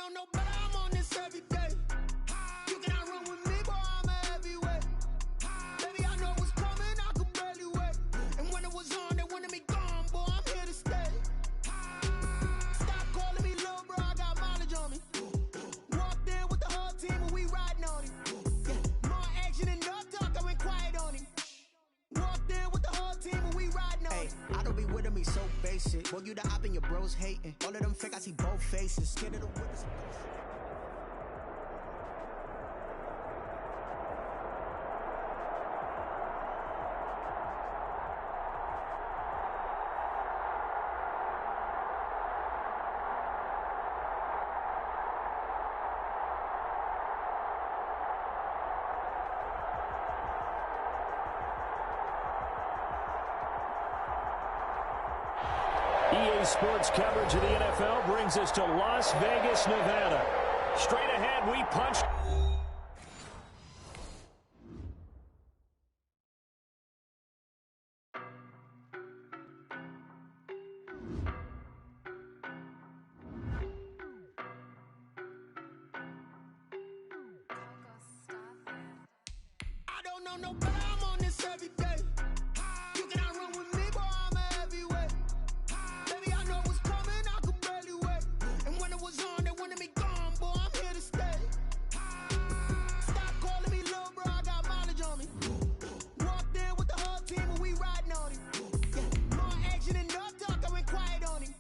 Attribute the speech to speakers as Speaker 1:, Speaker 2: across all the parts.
Speaker 1: don't know, but I'm on this every day. You cannot run with me, boy, I'm a heavyweight. Baby, I know what's coming, I could barely wait. And when it was on, they wanted me gone, boy, I'm here to stay. Stop calling me little bro, I got mileage on me. Walked in with the whole team and we riding on him. Yeah, more action and no talk, I went quiet on him. Walked in with the whole team and we riding on him.
Speaker 2: I don't be with him, he's so basic. Boy, you the op and your bros hating. All of them fake, I see both faces. Scared of the whippers.
Speaker 3: EA Sports coverage of the NFL brings us to Las Vegas, Nevada. Straight ahead, we punch.
Speaker 1: I don't know no better, I'm on this every day. You cannot run with me, boy, I'm a heavyweight. Baby, I know what's coming, I could barely wait. And when it was on, they wanted me gone, boy, I'm here to stay. Stop calling me little bro, I got mileage on me. Walked in with the whole team and we riding on him. Yeah, more action and no talk, I went quiet on him.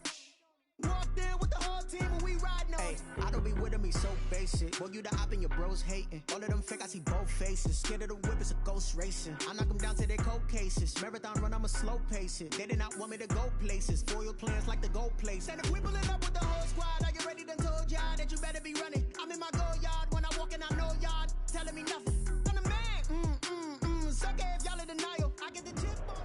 Speaker 1: Walked in with the whole team and we riding on him.
Speaker 2: I don't be with him, he's so basic. Boy, you the op and your bros hating. All of them fake, I see both faces. Scared of the whip, it's a ghost racing. I knock them down to their cold cases. Marathon run, I'ma slow pace it. They did not want me to go places. Foil plans like the gold place. And if we pulling up with the whole squad, I get ready to told y'all that you better be running. I'm in my go yard when I walk in, I know y'all telling me nothing. I'm the man, suck it if y'all in denial. I get the chip on it.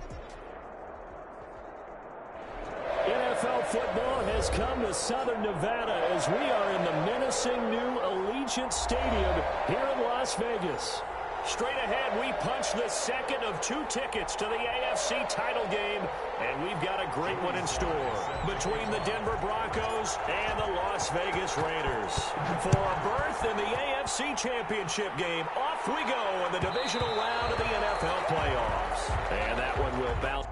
Speaker 3: NFL football has come to Southern Nevada as we are in the menacing new Allegiant Stadium here in Las Vegas. Straight ahead, we punch the second of 2 tickets to the AFC title game, and we've got a great one in store between the Denver Broncos and the Las Vegas Raiders. For a berth in the AFC Championship game, off we go in the divisional round of the NFL playoffs. And that one will bounce.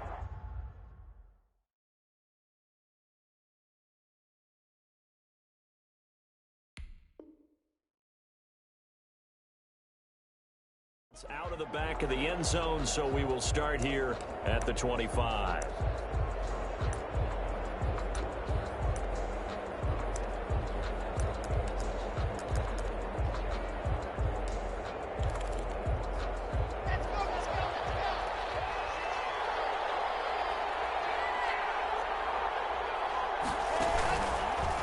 Speaker 3: Out of the back of the end zone, so we will start here at the 25.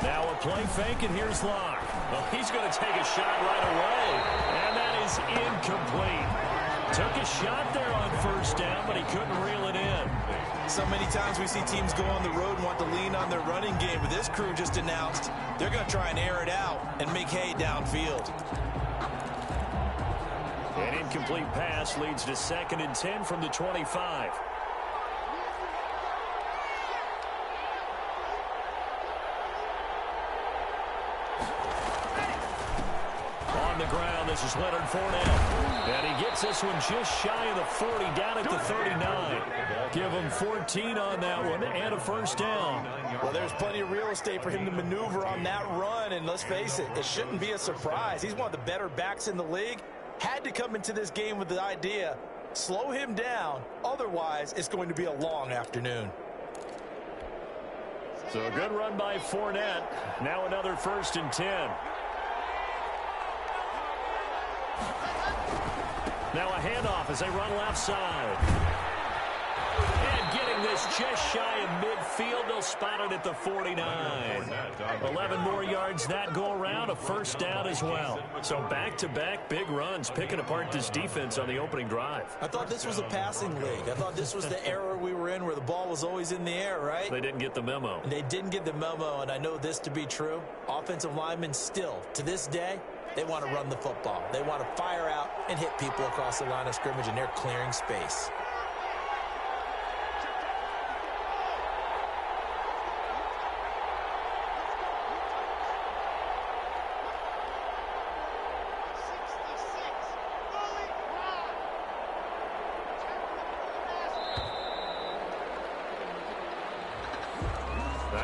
Speaker 3: Now a play fake, and here's Locke. Well, he's going to take a shot right away, and that is incomplete. Took a shot there on first down, but he couldn't reel it in.
Speaker 4: So many times we see teams go on the road and want to lean on their running game, but this crew just announced they're going to try and air it out and make hay downfield.
Speaker 3: An incomplete pass leads to 2nd and 10 from the 25. This is Leonard Fournette. And he gets this one just shy of the 40, down at the 39. Give him 14 on that one and a first down.
Speaker 4: Well, there's plenty of real estate for him to maneuver on that run. And let's face it, it shouldn't be a surprise. He's one of the better backs in the league. Had to come into this game with the idea, slow him down. Otherwise, it's going to be a long afternoon.
Speaker 3: So a good run by Fournette. Now another 1st and 10. Now a handoff as they run left side. And getting this just shy of midfield. They'll spot it at the 49. 11 more yards that go around. A first down as well. So back-to-back big runs, picking apart this defense on the opening drive.
Speaker 4: I thought this was a passing league. I thought this was the era we were in where the ball was always in the air, right?
Speaker 3: They didn't get the memo.
Speaker 4: They didn't get the memo, and I know this to be true. Offensive linemen still, to this day, they want to run the football. They want to fire out and hit people across the line of scrimmage, and they're clearing space.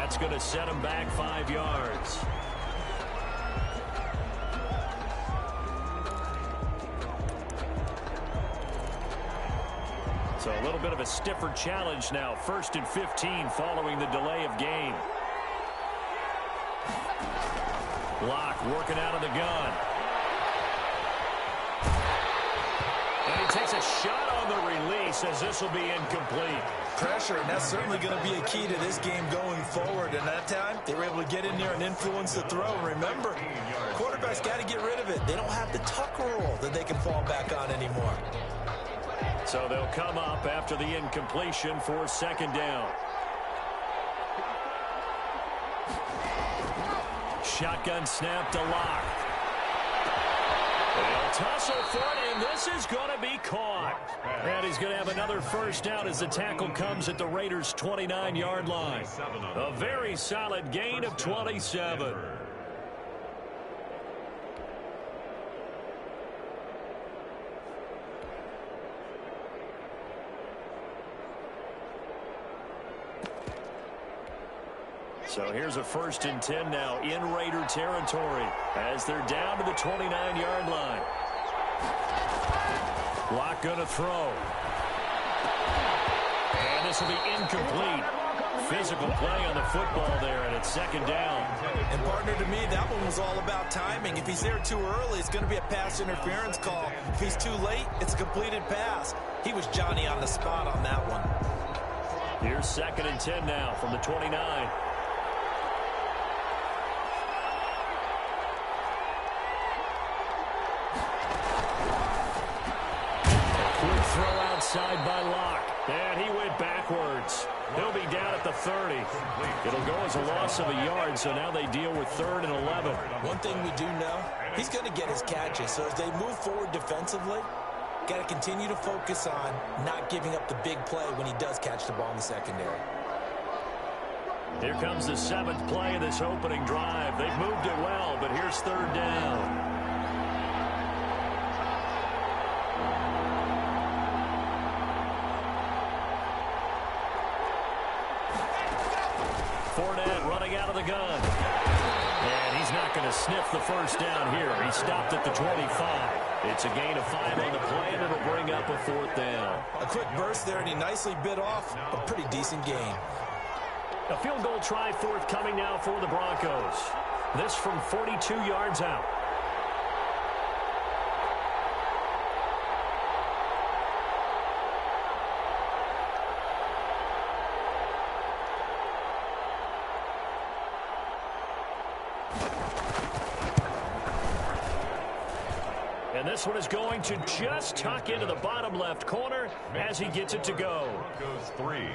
Speaker 3: That's going to set him back 5 yards. So a little bit of a stiffer challenge now. 1st and 15 following the delay of game. Block working out of the gun. And he takes a shot on the release as this will be incomplete.
Speaker 4: Pressure, and that's certainly going to be a key to this game going forward. And that time, they were able to get in there and influence the throw. Remember, quarterbacks got to get rid of it. They don't have the tuck rule that they can fall back on anymore.
Speaker 3: So they'll come up after the incompletion for 2nd down. Shotgun snap to Locke. They'll tussle for it, and this is going to be caught. And he's going to have another 1st down as the tackle comes at the Raiders' 29-yard line. A very solid gain of 27. So here's a 1st and 10 now in Raider territory as they're down to the 29-yard line. Locke going to throw. And this will be incomplete. Physical play on the football there, and it's 2nd down.
Speaker 4: And partner, to me, that one was all about timing. If he's there too early, it's going to be a pass interference call. If he's too late, it's a completed pass. He was Johnny on the spot on that one.
Speaker 3: Here's 2nd and 10 now from the 29. Throw outside by Locke. And he went backwards. He'll be down at the 30. It'll go as a loss of a yard, so now they deal with 3rd and 11.
Speaker 4: One thing we do know, he's going to get his catches. So as they move forward defensively, got to continue to focus on not giving up the big play when he does catch the ball in the secondary.
Speaker 3: Here comes the 7th play of this opening drive. They've moved it well, but here's 3rd down. Fournette running out of the gun. And he's not going to sniff the 1st down here. He stopped at the 25. It's a gain of 5 on the play, and it'll bring up a 4th down.
Speaker 4: A quick burst there, and he nicely bit off a pretty decent gain.
Speaker 3: A field goal try forthcoming now for the Broncos. This from 42 yards out. And this one is going to just tuck into the bottom left corner as he gets it to go.
Speaker 5: Broncos 3.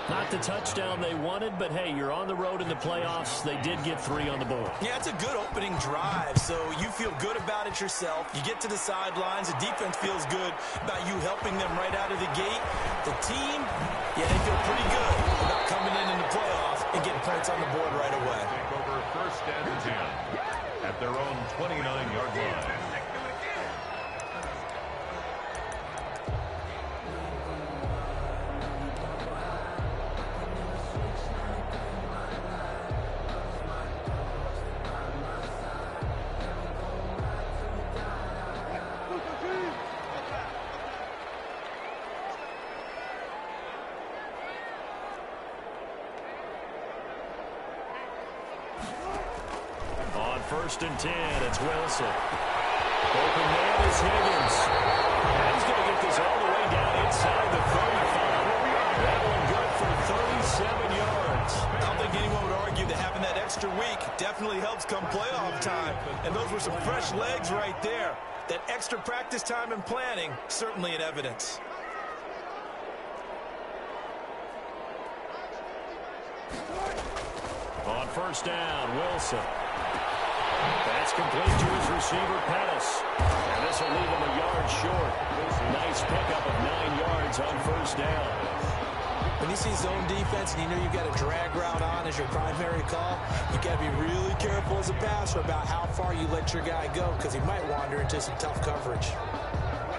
Speaker 3: Not the touchdown they wanted, but hey, you're on the road in the playoffs. They did get 3 on the board.
Speaker 4: Yeah, it's a good opening drive, so you feel good about it yourself. You get to the sidelines. The defense feels good about you helping them right out of the gate. The team, yeah, they feel pretty good about coming in the playoffs and getting points on the board right away.
Speaker 5: Take over 1st and 10 at their own 29-yard line.
Speaker 3: On 1st and 10, it's Wilson. Open man is Higgins. And he's going to get this all the way down inside the 35. That one good for 37 yards.
Speaker 4: I don't think anyone would argue that having that extra week definitely helps come playoff time. And those were some fresh legs right there. That extra practice time and planning, certainly in evidence.
Speaker 3: On 1st down, Wilson. That's complete to his receiver, Pettis. And this will leave him a yard short. Nice pickup of 9 yards on 1st down.
Speaker 4: When you see zone defense and you know you've got a drag route on as your primary call, you've got to be really careful as a passer about how far you let your guy go because he might wander into some tough coverage.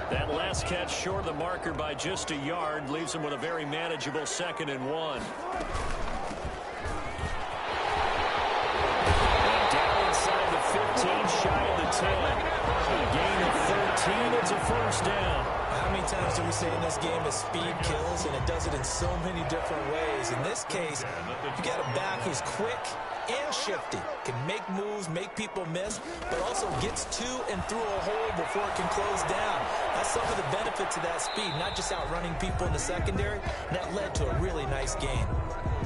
Speaker 3: That last catch short of the marker by just a yard leaves him with a very manageable 2nd and 1. 10. A gain of 13. It's a first down.
Speaker 4: How many times do we say in this game that speed kills, and it does it in so many different ways? In this case, you got a back who's quick and shifty, can make moves, make people miss, but also gets to and through a hole before it can close down. That's some of the benefits of that speed, not just outrunning people in the secondary. And that led to a really nice gain.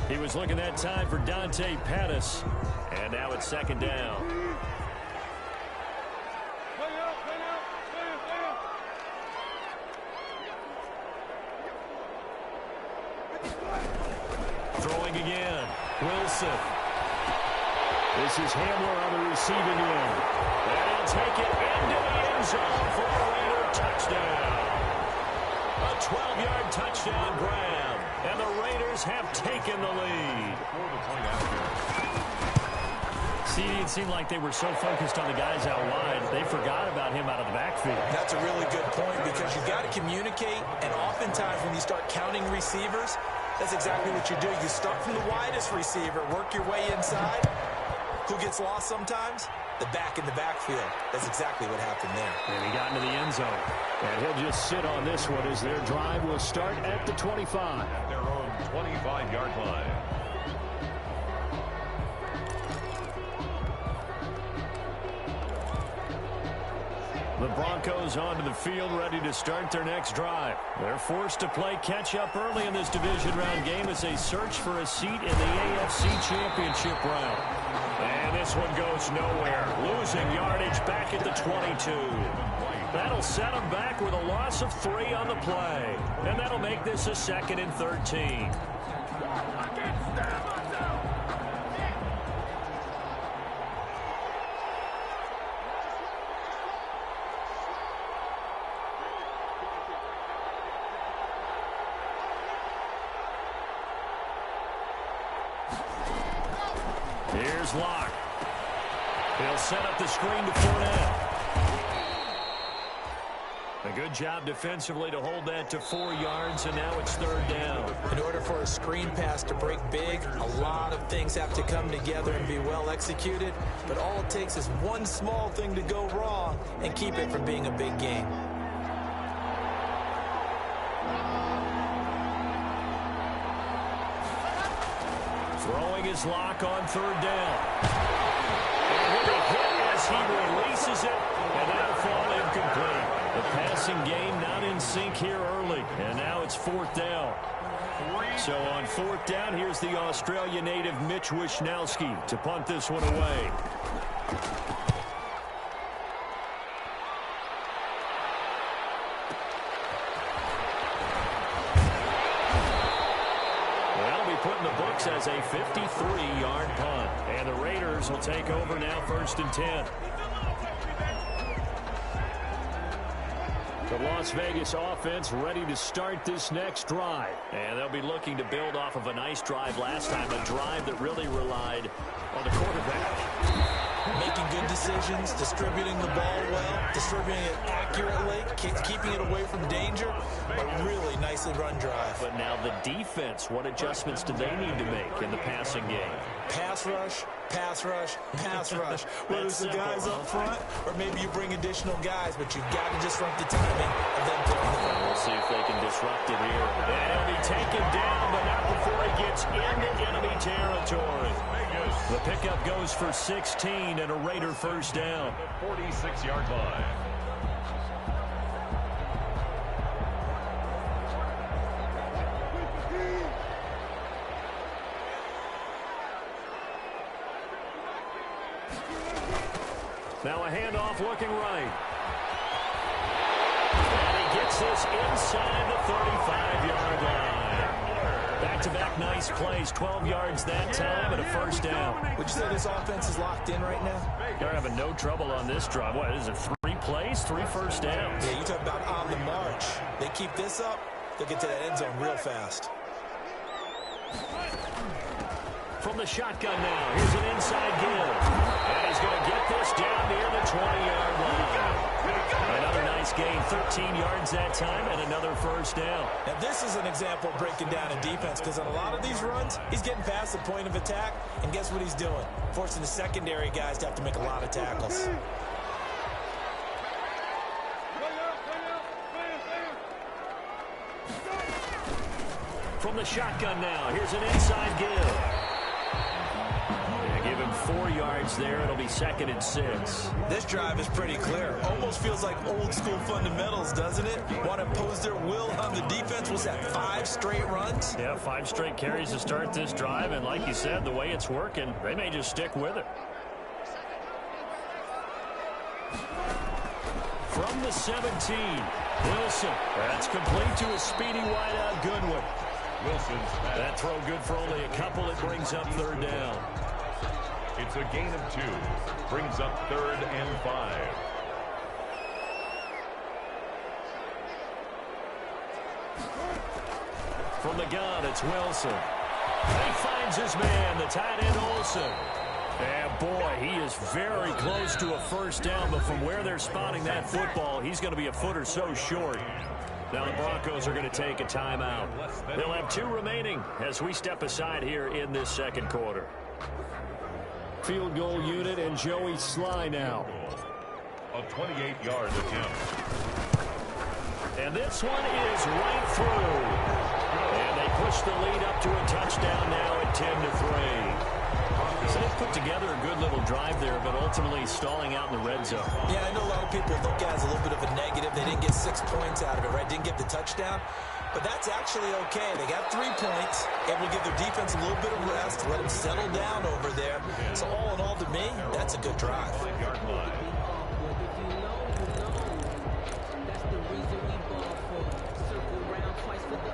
Speaker 3: He was looking that time for Dante Pettis, and now it's second down. Throwing again. Wilson. This is Hamler on the receiving end. And he'll take it into the end zone for a Raider touchdown. A 12-yard touchdown grab. And the Raiders have taken the lead. See, it seemed like they were so focused on the guys out wide, they forgot about him out of the backfield.
Speaker 4: That's a really good point, because you've got to communicate, and oftentimes when you start counting receivers, that's exactly what you do. You start from the widest receiver, work your way inside. Who gets lost sometimes? The back in the backfield. That's exactly what happened there.
Speaker 3: And he got into the end zone. And he'll just sit on this one as their drive will start at the 25.
Speaker 5: At their own 25-yard line.
Speaker 3: The Broncos onto the field, ready to start their next drive. They're forced to play catch-up early in this division round game as they search for a seat in the AFC Championship round. And this one goes nowhere. Losing yardage back at the 22. That'll set them back with a loss of 3 on the play. And that'll make this a 2nd and 13. Here's Locke. He'll set up the screen to Fournette. A good job defensively to hold that to 4 yards, and now it's 3rd down.
Speaker 4: In order for a screen pass to break big, a lot of things have to come together and be well executed, but all it takes is one small thing to go wrong and keep it from being a big game.
Speaker 3: Throwing his Lock on 3rd down. And with a hit as he releases it, and that'll fall incomplete. The passing game not in sync here early, and now it's 4th down. So on 4th down, here's the Australia native Mitch Wishnowsky to punt this one away. Put in the books as a 53-yard punt. And the Raiders will take over now, 1st and 10. The Las Vegas offense ready to start this next drive. And they'll be looking to build off of a nice drive last time, a drive that really relied on the quarterback.
Speaker 4: Making good decisions, distributing the ball well, distributing it accurately, keeping it away from danger, a really nicely run drive.
Speaker 3: But now the defense, what adjustments do they need to make in the passing game?
Speaker 4: Pass rush, pass rush, pass rush. Whether it's the guys up front, or maybe you bring additional guys, but you've got to disrupt the timing of them picking the ball.
Speaker 3: We'll see if they can disrupt it here. And he'll be taken down, but not before he gets into enemy territory. The pickup goes for 16 and a Raider 1st down.
Speaker 5: 46-yard line.
Speaker 3: Now a handoff looking right. And he gets this inside the 35-yard line. Back-to-back nice plays, 12 yards that time and a 1st down.
Speaker 4: Would you say this offense is locked in right now?
Speaker 3: They're having no trouble on this drive. What is it, 3 plays, 3 1st downs?
Speaker 4: Yeah, you talk about on the march. They keep this up, they'll get to that end zone real fast.
Speaker 3: From the shotgun now, here's an inside give. And he's going to get this down near the 20-yard line. Another nice gain, 13 yards that time, and another 1st down.
Speaker 4: Now, this is an example of breaking down in defense, because on a lot of these runs, he's getting past the point of attack, and guess what he's doing? Forcing the secondary guys to have to make a lot of tackles.
Speaker 3: From the shotgun now, here's an inside give. Give him 4 yards there. It'll be 2nd and 6.
Speaker 4: This drive is pretty clear. Almost feels like old school fundamentals, doesn't it? Want to impose their will on the defense. Was that 5 straight runs?
Speaker 3: Yeah, 5 straight carries to start this drive. And like you said, the way it's working, they may just stick with it. From the 17, Wilson. That's complete to a speedy wideout, Goodwin.
Speaker 5: Wilson's pass.
Speaker 3: That throw good for only a couple. It brings up 3rd down.
Speaker 5: It's a gain of 2. Brings up 3rd and 5.
Speaker 3: From the gun, it's Wilson. He finds his man, the tight end Olsen. And boy, he is very close to a 1st down, but from where they're spotting that football, he's going to be a foot or so short. Now the Broncos are going to take a timeout. They'll have 2 remaining as we step aside here in this 2nd quarter. Field goal unit and Joey Sly now.
Speaker 5: A 28-yard attempt.
Speaker 3: And this one is right through. And they push the lead up to a touchdown now at 10-3. So they put together a good little drive there, but ultimately stalling out in the red zone.
Speaker 4: Yeah, I know a lot of people look at it as a little bit of a negative. They didn't get 6 points out of it, right? Didn't get the touchdown. But that's actually okay. They got 3 points, able to give their defense a little bit of rest, let them settle down over there. So all in all, to me, that's a good drive.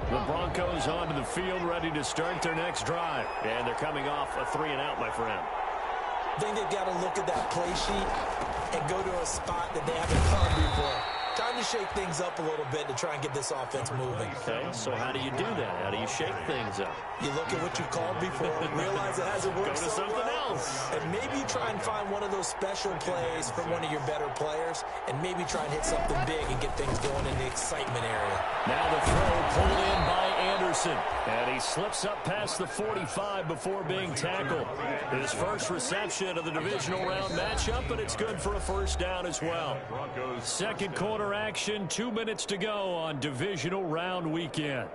Speaker 3: The Broncos onto the field, ready to start their next drive. And they're coming off a 3-and-out, my friend.
Speaker 4: I think they've got to look at that play sheet and go to a spot that they haven't gone before. Time to shake things up a little bit to try and get this offense moving.
Speaker 3: Okay, so how do you do that? How do you shake things up?
Speaker 4: You look at what you called before, realize it hasn't worked
Speaker 3: Go to
Speaker 4: so
Speaker 3: something
Speaker 4: well,
Speaker 3: else.
Speaker 4: and maybe try and find one of those special plays from one of your better players, and maybe try and hit something big and get things going in the excitement area.
Speaker 3: Now the throw pulled in by Anderson, and he slips up past the 45 before being tackled. His first reception of the divisional round matchup, but it's good for a 1st down as well. 2nd quarter action, 2 minutes to go on divisional round weekend.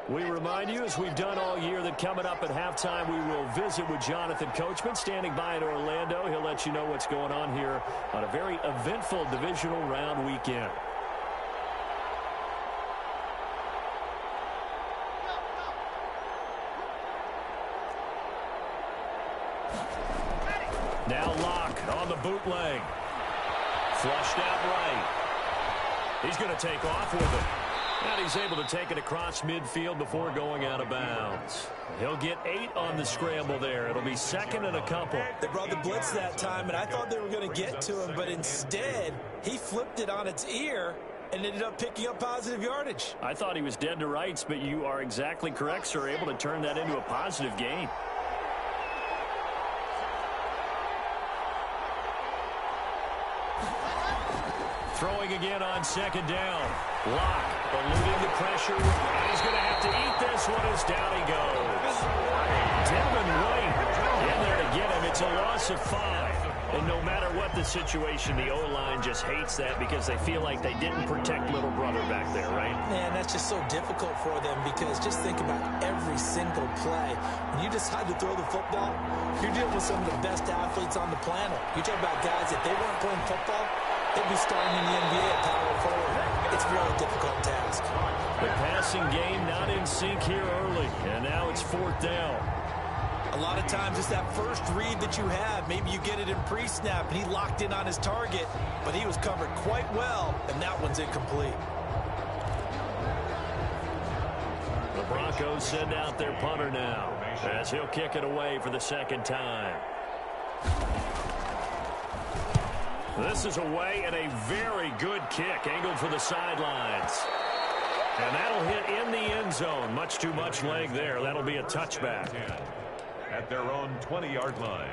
Speaker 3: We remind you, as we've done all year, that coming up at halftime, we will visit with Jonathan Coachman, standing by in Orlando. He'll let you know what's going on here on a very eventful divisional round weekend. Now Locke on the bootleg. Flushed out right. He's going to take off with it. And he's able to take it across midfield before going out of bounds. He'll get 8 on the scramble there. It'll be 2nd and a couple.
Speaker 4: They brought the blitz that time, and I thought they were going to get to him, but instead, he flipped it on its ear and ended up picking up positive yardage.
Speaker 3: I thought he was dead to rights, but you are exactly correct, sir. Able to turn that into a positive gain. Throwing again on 2nd down. Locke eluding the pressure. And he's going to have to eat this one as down he goes. Devin White in there to get him. It's a loss of 5. And no matter what the situation, the O-line just hates that because they feel like they didn't protect little brother back there, right?
Speaker 4: Man, that's just so difficult for them because just think about every single play. When you decide to throw the football, you're dealing with some of the best athletes on the planet. You talk about guys, if they weren't playing football, they'd be starting in the NBA at power forward. It's a really difficult task.
Speaker 3: The passing game not in sync here early, and now it's 4th down.
Speaker 4: A lot of times it's that first read that you have. Maybe you get it in pre-snap, and he locked in on his target, but he was covered quite well, and that one's incomplete.
Speaker 3: The Broncos send out their punter now, as he'll kick it away for the 2nd time. This is away and a very good kick, angled for the sidelines. And that'll hit in the end zone. Much too much leg there. That'll be a touchback.
Speaker 5: At their own 20-yard line.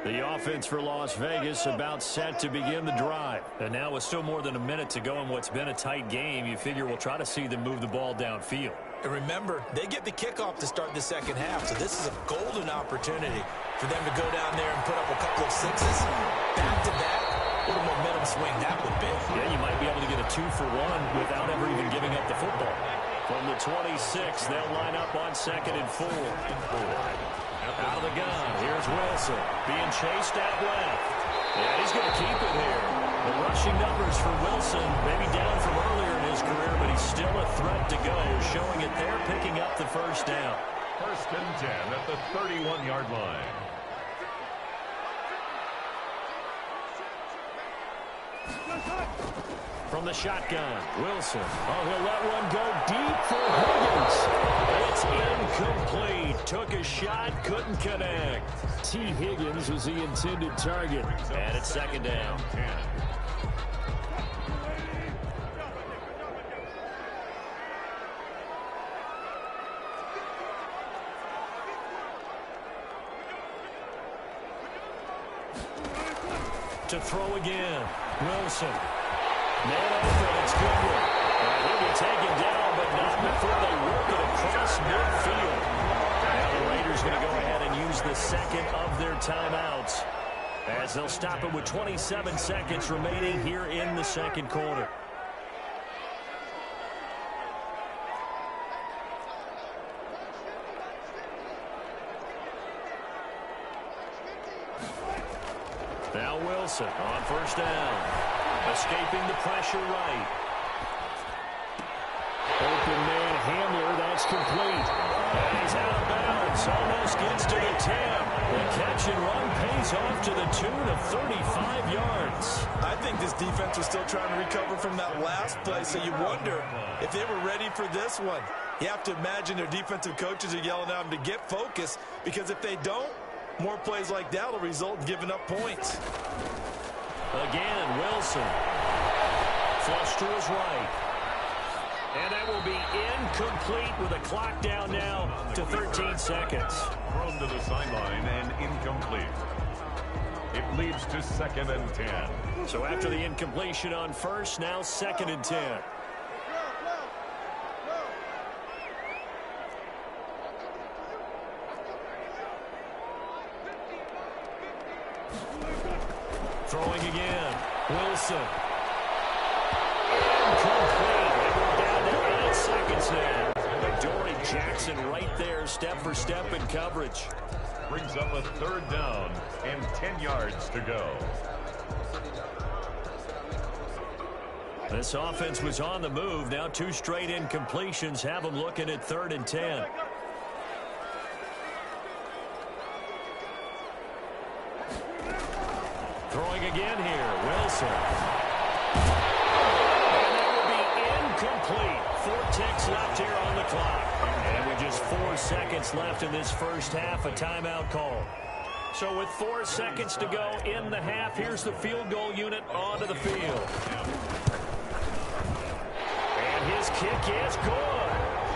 Speaker 3: The offense for Las Vegas about set to begin the drive. And now with still more than a minute to go in what's been a tight game, you figure we'll try to see them move the ball downfield.
Speaker 4: And remember, they get the kickoff to start the second half, so this is a golden opportunity for them to go down there and put up a couple of sixes. Back-to-back, what a momentum swing that would be.
Speaker 3: Yeah, you might be able to get a 2-for-1 without ever even giving up the football. From the 26, they'll line up on 2nd and 4. Out of the gun, here's Wilson, being chased out left. Yeah, he's going to keep it here. The rushing numbers for Wilson, maybe down from earlier in his career, but he's still a threat to go, showing it there, picking up the first down.
Speaker 5: 1st and 10 at the 31-yard line.
Speaker 3: From the shotgun, Wilson. Oh, he'll let one go deep for Higgins. It's incomplete. Took a shot, couldn't connect. T. Higgins was the intended target. And it's 2nd down. To throw again, Wilson. Man open, it's Goodwin. He'll be taken down, but not before they work it across midfield. Now the Raiders going to go ahead and use the second of their timeouts, as they'll stop it with 27 seconds remaining here in the second quarter. Now Wilson on 1st down. Escaping the pressure right. Open man Hamler, that's complete. And he's out of bounds. Almost gets to the 10. The catch and run pays off to the tune of 35 yards.
Speaker 4: I think this defense was still trying to recover from that last play, so you wonder if they were ready for this one. You have to imagine their defensive coaches are yelling at them to get focused, because if they don't, more plays like that will result in giving up points.
Speaker 3: Again, Wilson. Flush to his right. And that will be incomplete with a clock down now to 13 seconds.
Speaker 5: Thrown to the sideline and incomplete. It leads to 2nd and 10.
Speaker 3: So after the incompletion on 1st, now 2nd and 10. Throwing again. Wilson. Incomplete. They go down to 8 seconds now. Dory Jackson right there, step for step in coverage.
Speaker 5: Brings up a 3rd down and 10 yards to go.
Speaker 3: This offense was on the move. Now 2 straight incompletions have them looking at 3rd and 10. Throwing again here, Wilson. And that will be incomplete. 4 ticks left here on the clock. And with just 4 seconds left in this first half, a timeout call. So with 4 seconds to go in the half, here's the field goal unit onto the field. And his kick is good.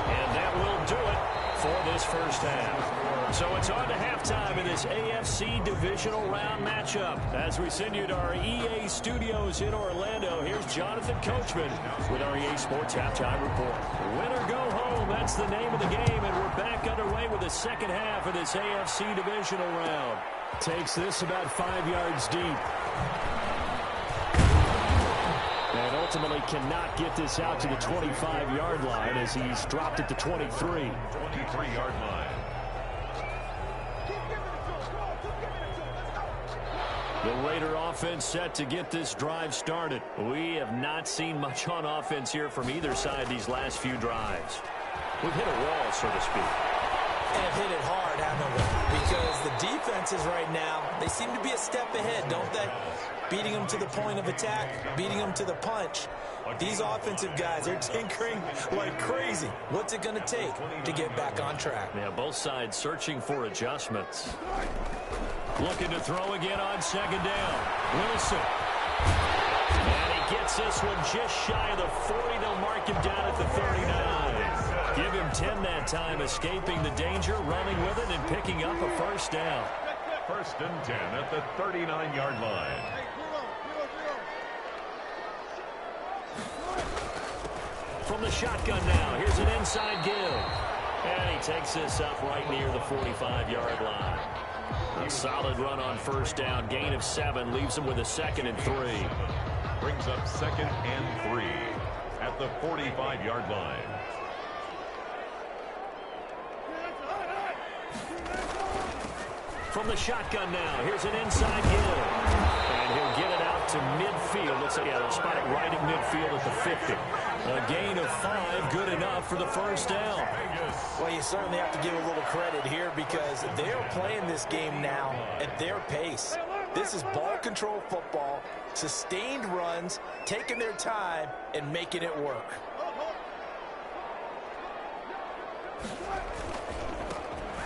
Speaker 3: And that will do it for this first half. So it's on to halftime in this AFC divisional round matchup. As we send you to our EA studios in Orlando, here's Jonathan Coachman with our EA Sports Halftime Report. Win or go home, that's the name of the game, and we're back underway with the second half of this AFC divisional round. Takes this about 5 yards deep. And ultimately cannot get this out to the 25-yard line as he's dropped it to 23.
Speaker 5: 23-yard line.
Speaker 3: The Raider offense set to get this drive started. We have not seen much on offense here from either side these last few drives. We've hit a wall, so to speak.
Speaker 4: And have hit it hard, haven't we? Because the defenses right now, they seem to be a step ahead, don't they? Beating them to the point of attack, beating them to the punch. These offensive guys are tinkering like crazy. What's it going to take to get back on track?
Speaker 3: Yeah, both sides searching for adjustments. Looking to throw again on second down. Wilson. And he gets this one just shy of the 40. They'll mark him down at the 39. Give him 10 that time, escaping the danger, running with it, and picking up a first down.
Speaker 5: First and 10 at the 39-yard line.
Speaker 3: From the shotgun now, here's an inside give. And he takes this up right near the 45-yard line. A solid run on first down. Gain of 7 leaves him with a 2nd and 3.
Speaker 5: Brings up 2nd and 3 at the 45-yard line.
Speaker 3: From the shotgun now, here's an inside give. And he'll get it out to midfield. Let's say, yeah, they'll spot it right at midfield at the 50. A gain of 5, good enough for the first down.
Speaker 4: Well, you certainly have to give a little credit here because they are playing this game now at their pace. This is ball control football, sustained runs, taking their time, and making it work.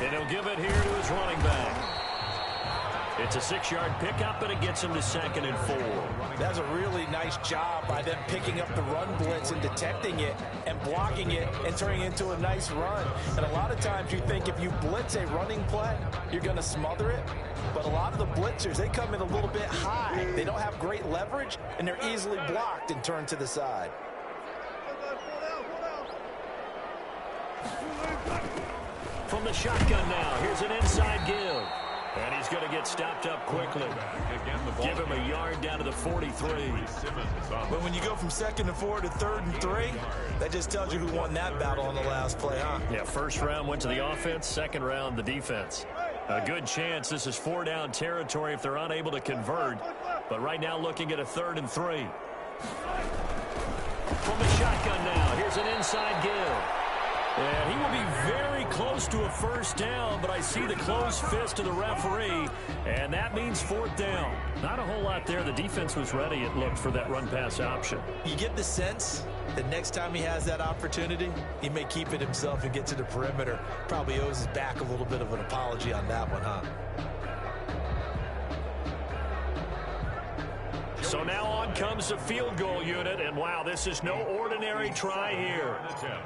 Speaker 3: And he'll give it here to his running back. It's a 6-yard pickup, and it gets him to 2nd and 4.
Speaker 4: That's a really nice job by them picking up the run blitz and detecting it and blocking it and turning it into a nice run. And a lot of times you think if you blitz a running play, you're going to smother it. But a lot of the blitzers, they come in a little bit high. They don't have great leverage, and they're easily blocked and turned to the side.
Speaker 3: From the shotgun now, here's an inside give. And he's going to get stopped up quickly. Give him a yard down to the 43.
Speaker 4: But when you go from 2nd and 4 to 3rd and 3, that just tells you who won that battle on the last play, huh?
Speaker 3: Yeah, first round went to the offense, second round the defense. A good chance this is 4-down territory if they're unable to convert. But right now looking at a 3rd and 3. From the shotgun now, here's an inside give. And he will be very close to a first down, but I see the closed fist of the referee, and that means 4th down. Not a whole lot there. The defense was ready, it looked, for that run-pass option.
Speaker 4: You get the sense that next time he has that opportunity, he may keep it himself and get to the perimeter. Probably owes his back a little bit of an apology on that one, huh?
Speaker 3: So now on comes the field goal unit, and wow, this is no ordinary try here.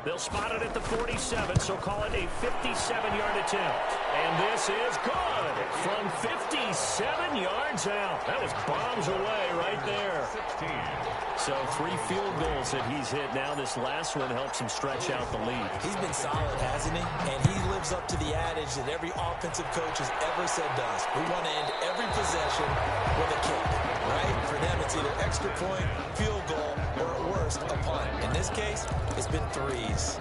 Speaker 3: They'll spot it at the 47, so call it a 57-yard attempt. And this is good from 57 yards out. That was bombs away right there. So 3 field goals that he's hit now. This last one helps him stretch out the lead.
Speaker 4: He's been solid, hasn't he? And he lives up to the adage that every offensive coach has ever said to us. We want to end every possession with a kick, right? For them, it's either extra point, field goal, or at worst, a punt. In this case, it's been 3s.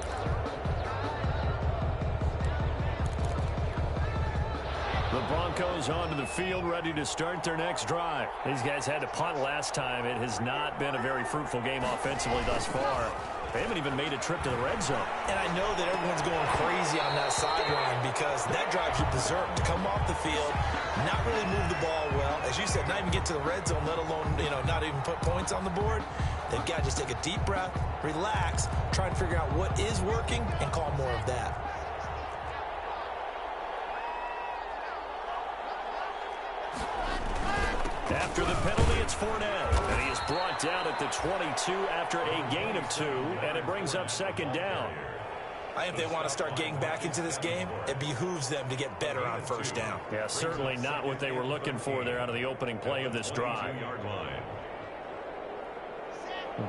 Speaker 3: The Broncos onto the field, ready to start their next drive. These guys had to punt last time. It has not been a very fruitful game offensively thus far. They haven't even made a trip to the red zone. And I know that everyone's going crazy on that sideline because that drives you berserk to come off the field, not really move the ball well. As you said, not even get to the red zone, let alone, not even put points on the board. They've got to just take a deep breath, relax, try and figure out what is working, and call more of that. After the penalty, it's Fournette, and he is brought down at the 22 after a gain of 2, and it brings up 2nd down.
Speaker 4: I think if they want to start getting back into this game, it behooves them to get better on first down.
Speaker 3: Yeah, certainly not what they were looking for there out of the opening play of this drive.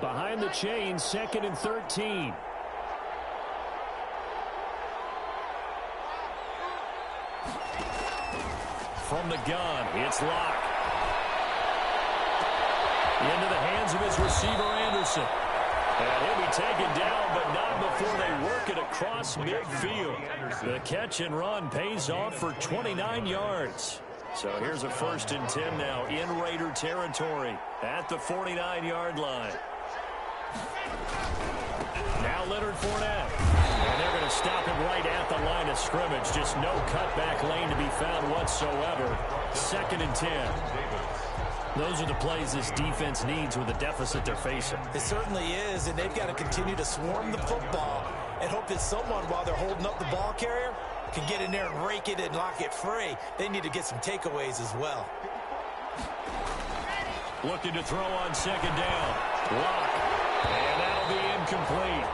Speaker 3: Behind the chain, 2nd and 13. From the gun, it's Locke. Into the hands of his receiver, Anderson. And he'll be taken down, but not before they work it across midfield. The catch and run pays off for 29 yards. So here's a 1st and 10 now in Raider territory at the 49-yard line. Now Leonard Fournette. And they're going to stop him right at the line of scrimmage. Just no cutback lane to be found whatsoever. 2nd and 10. Those are the plays this defense needs with the deficit they're facing.
Speaker 4: It certainly is, and they've got to continue to swarm the football and hope that someone, while they're holding up the ball carrier, can get in there and rake it and lock it free. They need to get some takeaways as well.
Speaker 3: Looking to throw on 2nd down. Lock. And that'll be incomplete.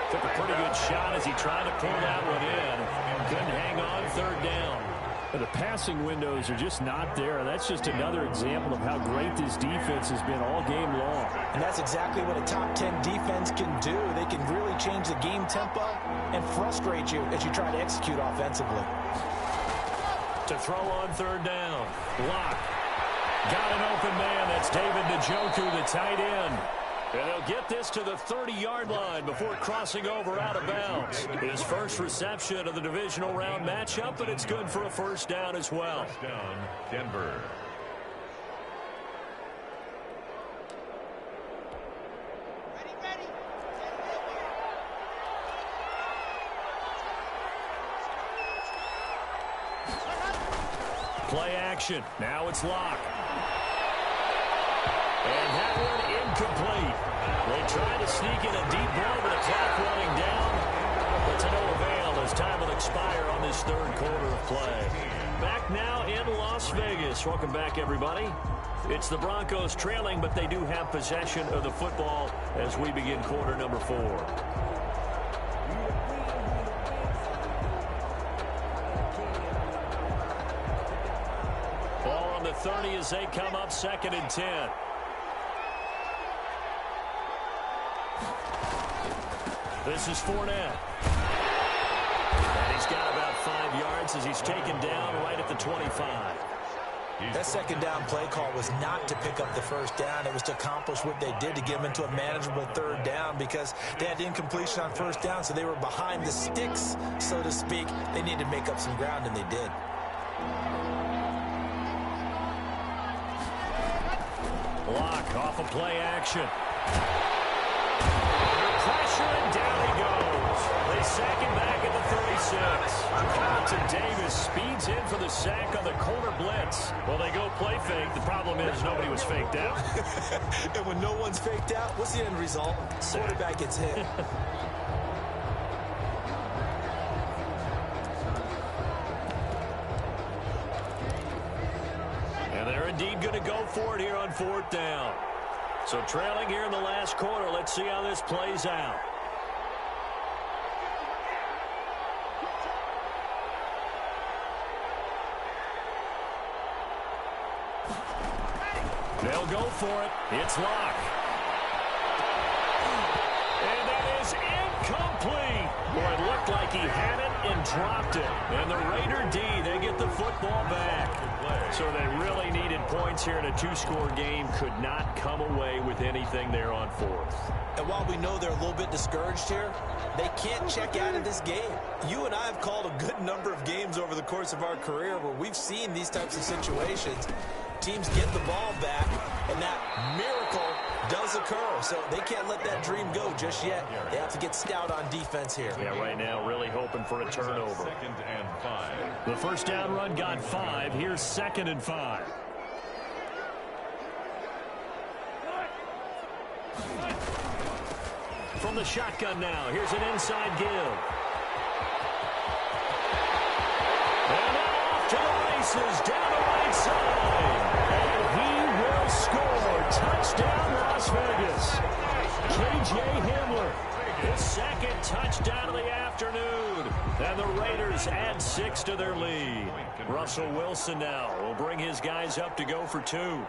Speaker 3: Took a pretty good shot as he tried to pull that one in. Couldn't hang on 3rd down. The passing windows are just not there, and that's just another example of how great this defense has been all game long.
Speaker 4: And that's exactly what a top 10 defense can do. They can really change the game tempo and frustrate you as you try to execute offensively.
Speaker 3: To throw on third down. Block. Got an open man. That's David Njoku, the tight end. And they'll get this to the 30-yard line before crossing over out of bounds. His first reception of the divisional round matchup, but it's good for a first down as well.
Speaker 5: First down, Denver.
Speaker 3: Play action. Now it's Locke. And that one incomplete. They try to sneak in a deep ball, but the clock running down. But to no avail as time will expire on this third quarter of play. Back now in Las Vegas. Welcome back, everybody. It's the Broncos trailing, but they do have possession of the football as we begin quarter number 4. Ball on the 30 as they come up 2nd and 10. This is Fournette. And he's got about 5 yards as he's taken down right at the 25.
Speaker 4: That second down play call was not to pick up the first down. It was to accomplish what they did to get them into a manageable third down because they had incompletion on first down, so they were behind the sticks, so to speak. They needed to make up some ground, and they did.
Speaker 3: Block off a play action. Pressure, and down he goes. They sack him back at the 36. Carlton Davis speeds in for the sack on the corner blitz. Well, they go play fake. The problem is nobody was faked out.
Speaker 4: And when no one's faked out, what's the end result? Quarterback gets hit.
Speaker 3: And they're indeed going to go for it here on 4th down. So trailing here in the last quarter. Let's see how this plays out. They'll go for it. It's Locke. And that is incomplete. Boy, it looked like he had it and dropped it. And the Raider D, they get the football back. So they really needed points here in a 2-score game. Could not come away with anything there on 4th.
Speaker 4: And while we know they're a little bit discouraged here, they can't check out of this game. You and I have called a good number of games over the course of our career where we've seen these types of situations. Teams get the ball back, and that miracle does occur. So they can't let that dream go just yet. They have to get stout on defense here.
Speaker 3: Yeah, right now really hoping for a turnover.
Speaker 5: 2nd and 5.
Speaker 3: The first down run got 5. Here's 2nd and 5. From the shotgun now, here's an inside give. And off to the races, down the right side. And he will score. Touchdown, Las Vegas. J.J. Hamler, his 2nd touchdown of the afternoon. And the Raiders add 6 to their lead. Russell Wilson now will bring his guys up to go for 2.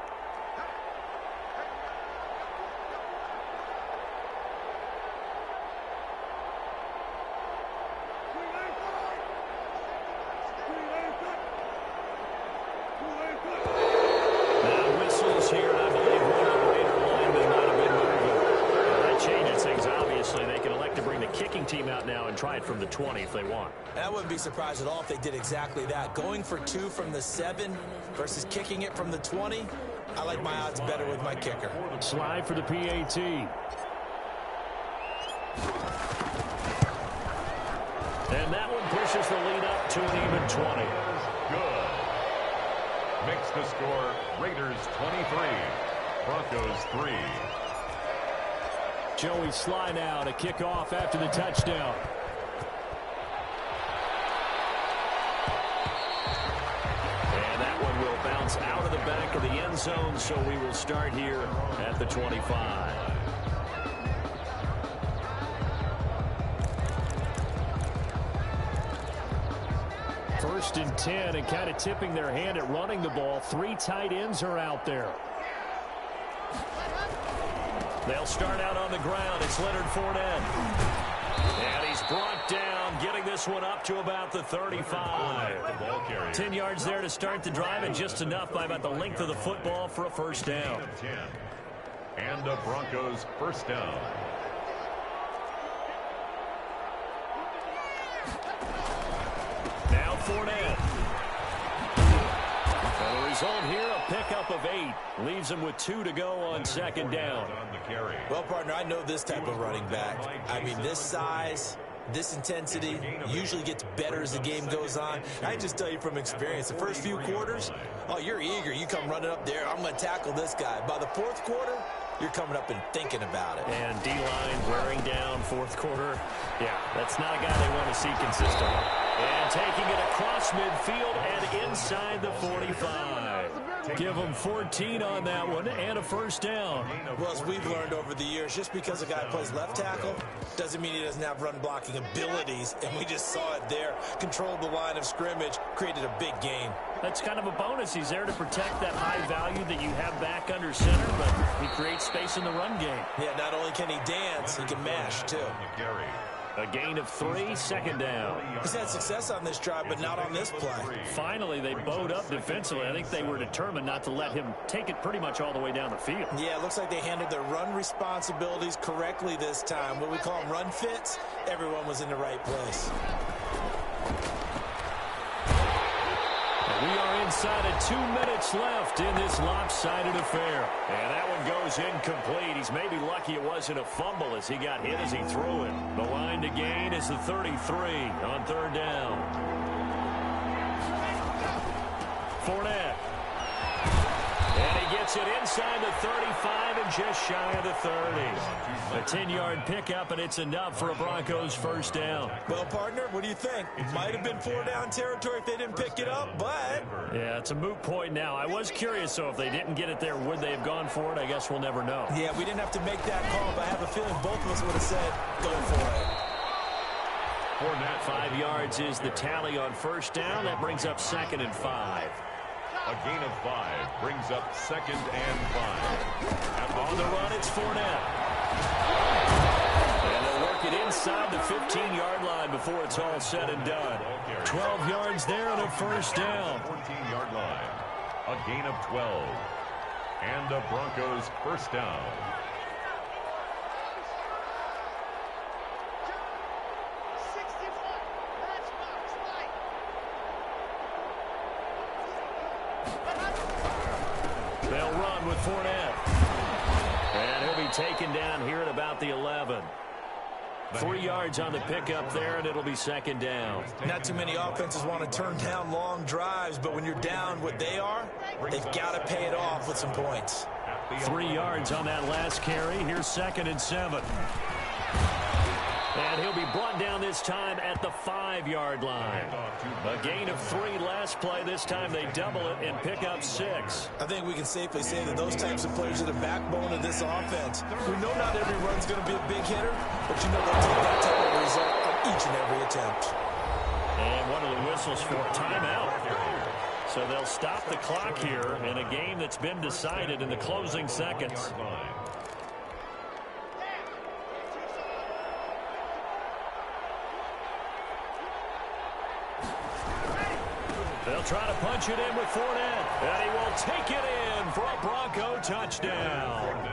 Speaker 3: Team out now and try it from the 20 if they want.
Speaker 4: And I wouldn't be surprised at all if they did exactly that. Going for 2 from the 7 versus kicking it from the 20. I like my odds better with my kicker.
Speaker 3: Slide for the PAT. And that one pushes the lead up to an even 20.
Speaker 5: Good. Makes the score Raiders 23, Broncos 3.
Speaker 3: Joey Sly now to kick off after the touchdown. And that one will bounce out of the back of the end zone, so we will start here at the 25. 1st and 10 and kind of tipping their hand at running the ball. 3 tight ends are out there. They'll start out on the ground. It's Leonard Fournette. And he's brought down, getting this one up to about the 35. 10 yards there to start the drive, and just enough by about the length of the football for a first down.
Speaker 5: And the Broncos first down.
Speaker 3: Now Fournette. And the result here, a pickup of 8. Leaves him with 2 to go on second down.
Speaker 4: Well, partner, I know this type of running back. I mean, this size, this intensity usually gets better as the game goes on. I just tell you from experience, the first few quarters, oh, you're eager. You come running up there, I'm going to tackle this guy. By the 4th quarter, you're coming up and thinking about it.
Speaker 3: And D-line wearing down 4th quarter. Yeah, that's not a guy they want to see consistently. And taking it across midfield and inside the 45. Give them 14 on that one and a first down.
Speaker 4: Well, as we've learned over the years, just because a guy plays left tackle doesn't mean he doesn't have run blocking abilities. And we just saw it there. Controlled the line of scrimmage, created a big gain.
Speaker 3: That's kind of a bonus. He's there to protect that high value that you have back under center, but he creates space in the run game.
Speaker 4: Yeah, not only can he dance, he can mash, too.
Speaker 3: A gain of 3, second down.
Speaker 4: He's had success on this drive, but not on this play.
Speaker 3: Finally, they bowed up defensively. I think they were determined not to let him take it pretty much all the way down the field.
Speaker 4: Yeah, it looks like they handled their run responsibilities correctly this time. What we call them run fits, everyone was in the right place.
Speaker 3: We are inside of 2 minutes left in this lopsided affair. And that one goes incomplete. He's maybe lucky it wasn't a fumble as he got hit as he threw it. The line to gain is the 33 on 3rd down. Fournette. And he gets it inside the 35 and just shy of the 30. A 10-yard pickup, and it's enough for a Broncos first down.
Speaker 4: Well, partner, what do you think? It might have been 4-down territory if they didn't pick it up, but...
Speaker 3: Yeah, it's a moot point now. I was curious, so if they didn't get it there, would they have gone for it? I guess we'll never know.
Speaker 4: Yeah, we didn't have to make that call, but I have a feeling both of us would have said, go for it.
Speaker 3: Fournette, 5 yards is the tally on first down. That brings up 2nd and 5.
Speaker 5: A gain of 5 brings up 2nd and 5.
Speaker 3: On the run, it's Fournette. And they'll work it inside the 15-yard line before it's all said and done. 12 yards there and a first down.
Speaker 5: 14-yard line. A gain of 12. And the Broncos first down.
Speaker 3: They'll run with Fournette. And he'll be taken down here at about the 11. 3 yards on the pickup there, and it'll be 2nd down.
Speaker 4: Not too many offenses want to turn down long drives, but when you're down what they are, they've got to pay it off with some points.
Speaker 3: 3 yards on that last carry. Here's 2nd and 7. And he'll be brought down this time at the 5-yard line. A gain of 3 last play. This time they double it and pick up 6.
Speaker 4: I think we can safely say that those types of players are the backbone of this offense. We know not every run's going to be a big hitter, but you know they'll take that type of result on each and every attempt.
Speaker 3: And one of the whistles for timeout. So they'll stop the clock here in a game that's been decided in the closing seconds. They'll try to punch it in with Fournette, and he will take it in for a Bronco touchdown.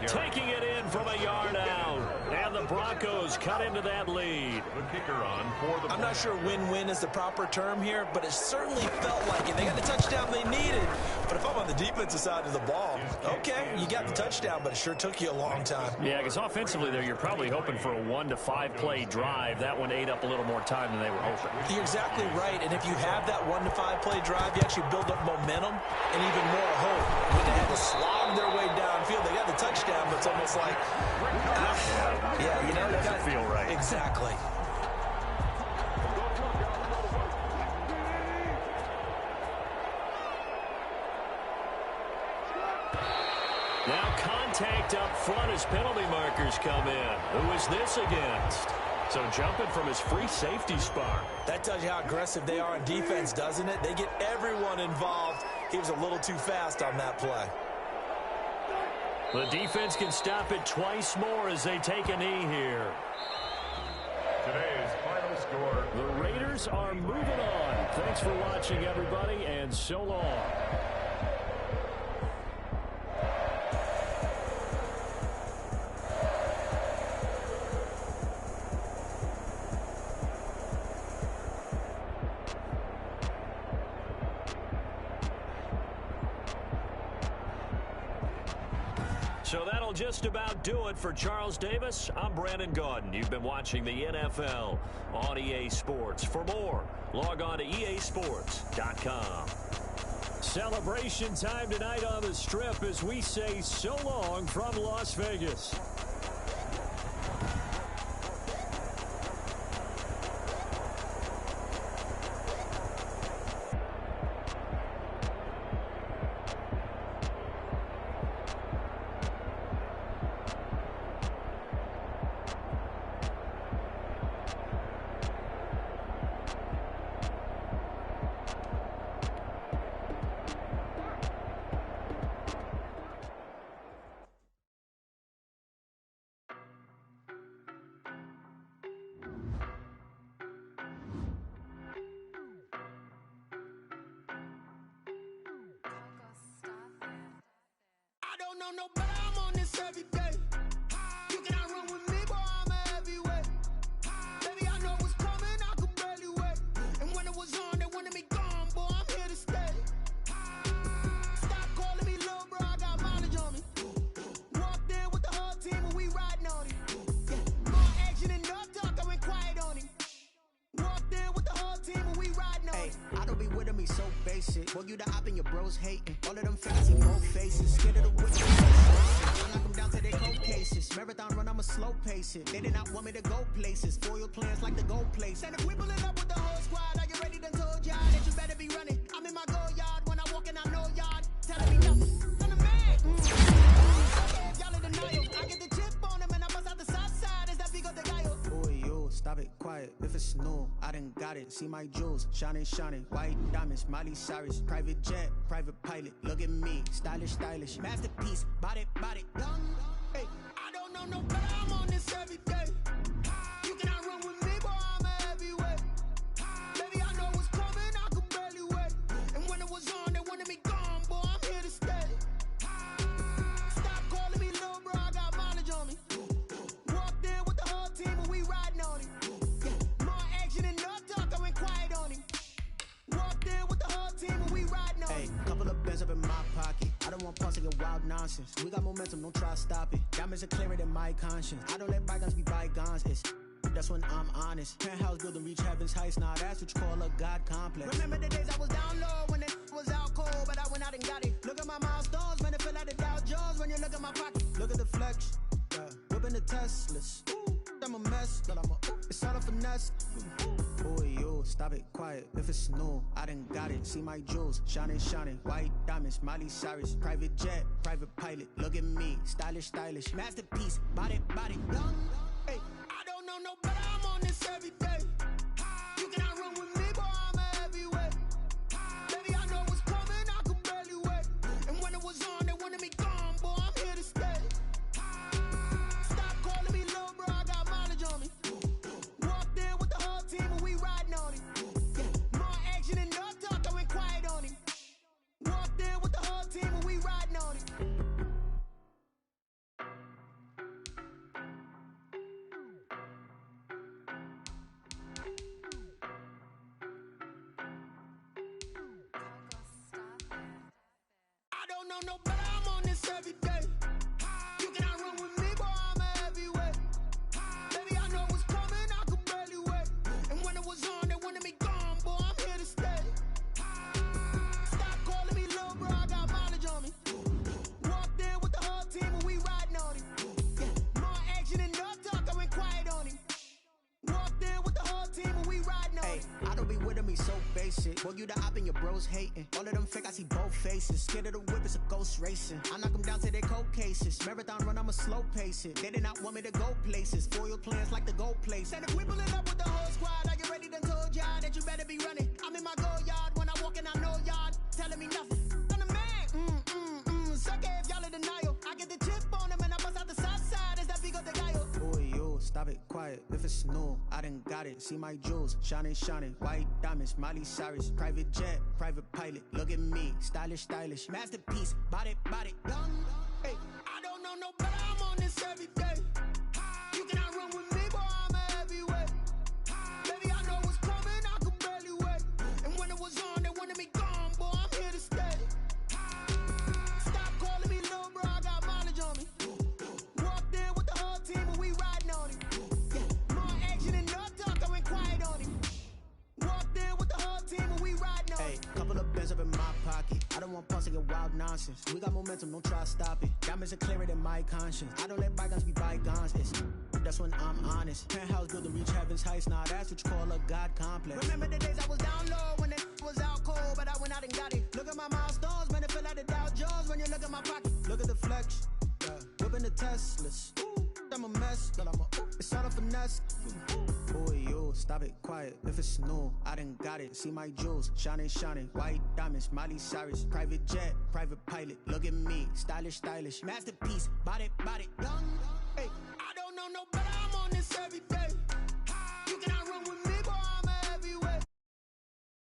Speaker 3: Taking it in from a yard out, and the Broncos cut into that lead.
Speaker 5: The kicker on for the...
Speaker 4: I'm not sure win-win is the proper term here, but it certainly felt like it. They got the touchdown they needed, but if I'm on the defensive side of the ball, okay, you got the touchdown, but it sure took you a long time.
Speaker 3: Yeah, because offensively there, you're probably hoping for a 1 to 5 play drive. That one ate up a little more time than they were hoping.
Speaker 4: You're exactly right, and if you have that 1 to 5 play drive, you actually build up momentum and even more hope. When they had to slog their way downfield, they got the touchdown, but it's almost like, yeah, you know,
Speaker 3: it doesn't feel right.
Speaker 4: Exactly.
Speaker 3: Now contact up front as penalty markers come in. Who is this against? So jumping from his free safety spot.
Speaker 4: That tells you how aggressive they are on defense, doesn't it? They get everyone involved. He was a little too fast on that play.
Speaker 3: The defense can stop it twice more as they take a knee here.
Speaker 5: Today's final score.
Speaker 3: The Raiders are moving on. Thanks for watching, everybody, and so long. So that'll just about do it for Charles Davis. I'm Brandon Gaudin. You've been watching the NFL on EA Sports. For more, log on to easports.com. Celebration time tonight on the Strip as we say so long from Las Vegas.
Speaker 1: No better, I'm on this every day. You cannot run with me, boy, I'm a heavyweight. Baby, I know what's coming, I could barely wait. And when it was on, they wanted me gone, boy, I'm here to stay. Stop calling me little bro, I got mileage on me. Walked in with the whole team and we riding on it. Yeah. More action and no talk, I went quiet on him. Walked in with the whole team and we riding on it.
Speaker 2: I don't be with him, he's so basic. Boy, you the op and your bros hating. All of them fans, he both faces. Scared of the whip. I knock them down to their cold cases. Marathon run, I'ma slow pace it. They did not want me to go places. Foil plans like the gold place. And if we pulling up with the whole squad, are you ready? Done told y'all that you better be running. I'm in my go yard. When I walk in, I know y'all telling me nothing. I'm the man. Y'all in denial. I get the chip on them and I bust out the south side. Is that Vigo de Gallo? Boy, yo, stop it, quiet. If it's new, I done got it. See my jewels, shining, shining. White diamonds, Miley Cyrus. Private jet, private pilot. Look at me, stylish, stylish. Masterpiece, body, young. Hey,
Speaker 1: I don't know no better, I'm on this every day. You cannot run with me, boy, I'm a heavyweight. Baby, I know what's coming, I could barely wait. And when it was on, they wanted me gone, boy, I'm here to stay. Stop calling me little bro, I got mileage on me. Walked in with the whole team and we riding on it. Yeah. More action and no talk, I went quiet on him. Walked in with the whole team and we riding on it.
Speaker 2: hey, couple of bands up in my pocket. I don't want parts of your wild nonsense. We got momentum, don't try to stop it. Diamonds are clearer than my conscience. I don't let bygones be bygones. It's that's when I'm honest. Penthouse building reach heaven's heights. Nah, that's what you call a God complex.
Speaker 1: Remember the days I was down low when it was out cold, but I went out and got it. Look at my milestones, man, it feel like the Dow Jones when you look at my pocket.
Speaker 2: Look at the flex, whipping the Teslas. I'm a mess, but it's all a finesse. Boy, yo, stop it, quiet. If it's new, I done got it. See my jewels, shining, shining. White diamonds, Miley Cyrus. Private jet, private pilot. Look at me, stylish, stylish. Masterpiece, body, young.
Speaker 1: Hey, I don't know no better, I'm on this every day. You cannot run with me, boy, I'm a heavyweight. Baby, I know what's coming, I could barely wait. And when it was on, they wanted me gone, boy, I'm here to stay. Stop calling me little bro, I got mileage on me. Walked in with the whole team and we riding on it. Yeah. More action and no talk, I went quiet on him. Walked in with the whole team and we riding on it.
Speaker 2: Boy, you the op and your bros hating. All of them fake, I see both faces. Scared of the whip, it's a ghost racing. I knock them down to their cold cases. Marathon run, I'ma slow pace it. They did not want me to go places. Foil plans like the gold place. And if we pulling up with the whole squad, are you ready? Done told y'all that you better be running. I'm in my go yard when I walk in, I know y'all telling me nothing. I'm the man. Suck it if y'all in denial. I get the chip on them and I bust out the south side. Is that big of the guy? Boy, yo, stop it, quiet. If it's new, I done got it. See my jewels, shining, shining. White diamonds, Miley Cyrus. Private jet, private pilot. Look at me, stylish, stylish. Masterpiece, body, young. Hey, I don't know no better. I'm on this every day. You cannot run with me, boy. I'm a heavyweight. Baby, I know what's coming. I could barely wait. And when it was on, they wanted me gone, boy. I'm here to stay. Stop calling me little bro. I got mileage on me. Walked in with the whole team, and we riding on him. Yeah, more action and no talk. I went quiet on him. Walked in with the whole team, and we riding on him. Hey, couple of bands up in my pocket. I don't want pulse to get wild nonsense. We got momentum, don't try to stop it. Diamonds are clearer than my conscience. I don't let bygones be bygones. That's when I'm honest. Penthouse building reach heaven's heights. Nah, that's what you call a God complex. Remember the days I was down low when it was out cold, but I went out and got it. Look at my milestones, man, it feel like the Dow Jones when you look at my pocket. Look at the flex, yeah. Whipping the Teslas. Ooh, I'm a mess, but it's all a finesse. Boy, yo, stop it, quiet. If it's new, I done got it. See my jewels, shining, shining. White diamonds, Miley Cyrus. Private jet, private pilot. Look at me, stylish, stylish. Masterpiece, body, young. Hey, I don't know no better. I'm on this every day.